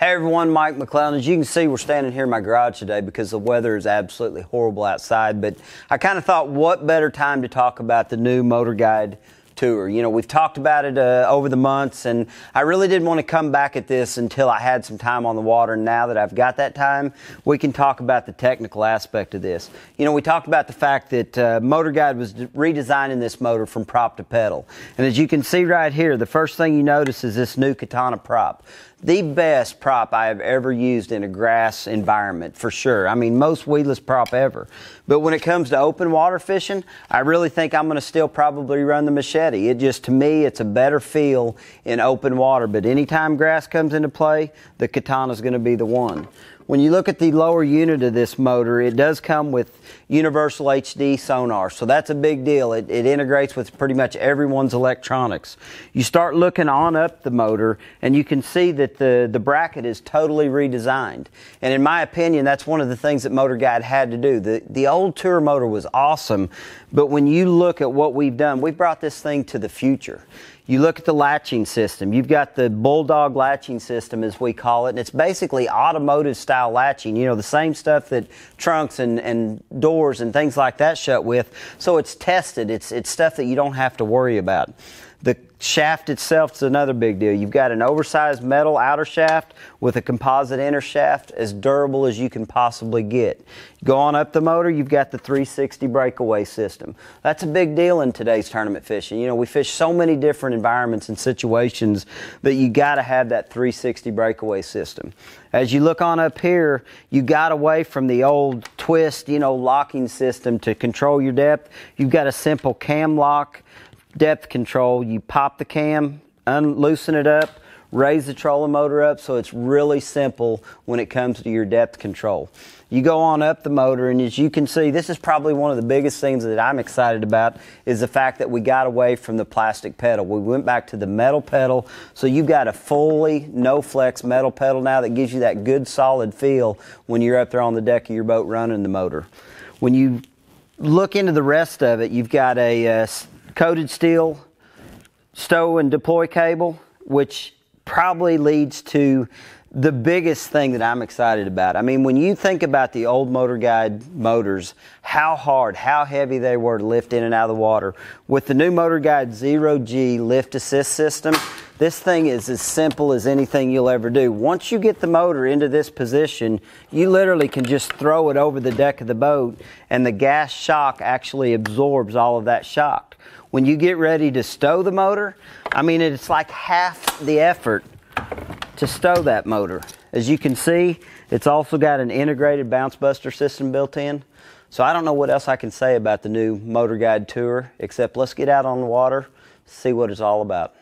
Hey everyone, Mike McClelland. As you can see, we're standing here in my garage today because the weather is absolutely horrible outside, but I kind of thought what better time to talk about the new MotorGuide tour. You know, we've talked about it over the months, and I really didn't want to come back at this until I had some time on the water. Now that I've got that time, we can talk about the technical aspect of this. You know, we talked about the fact that MotorGuide was redesigning this motor from prop to pedal. And as you can see right here, the first thing you notice is this new katana prop. The best prop I have ever used in a grass environment, for sure. I mean, most weedless prop ever. But when it comes to open water fishing, I really think I'm going to still probably run the machete. It just, to me, it's a better feel in open water. But anytime grass comes into play, the katana is going to be the one. When you look at the lower unit of this motor, it does come with universal HD sonar, so that's a big deal. It integrates with pretty much everyone's electronics. You start looking on up the motor, and you can see that the bracket is totally redesigned. And in my opinion, that's one of the things that MotorGuide had to do. The old tour motor was awesome, but when you look at what we've done, we brought this thing to the future. You look at the latching system. You've got the Bulldog latching system, as we call it, and it's basically automotive style latching. You know, the same stuff that trunks and doors and things like that shut with. So it's tested. It's stuff that you don't have to worry about. The shaft itself is another big deal. You've got an oversized metal outer shaft with a composite inner shaft, as durable as you can possibly get. Go on up the motor, you've got the 360 breakaway system. That's a big deal in today's tournament fishing. You know, we fish so many different environments and situations that you got to have that 360 breakaway system. As you look on up here, you got away from the old twist, you know, locking system to control your depth. You've got a simple cam lock depth control. You pop the cam, loosen it up, raise the trolling motor up, so it's really simple when it comes to your depth control. You go on up the motor, and as you can see, this is probably one of the biggest things that I'm excited about, is the fact that we got away from the plastic pedal. We went back to the metal pedal, so you've got a fully no flex metal pedal now that gives you that good solid feel when you're up there on the deck of your boat running the motor. When you look into the rest of it, you've got a coated steel stow and deploy cable, which probably leads to the biggest thing that I'm excited about. I mean, when you think about the old MotorGuide motors, how hard, how heavy they were to lift in and out of the water. With the new MotorGuide 0G lift assist system, this thing is as simple as anything you'll ever do. Once you get the motor into this position, you literally can just throw it over the deck of the boat, and the gas shock actually absorbs all of that shock. When you get ready to stow the motor, I mean, it's like half the effort to stow that motor. As you can see, it's also got an integrated bounce buster system built in. So I don't know what else I can say about the new MotorGuide Tour, except let's get out on the water, see what it's all about.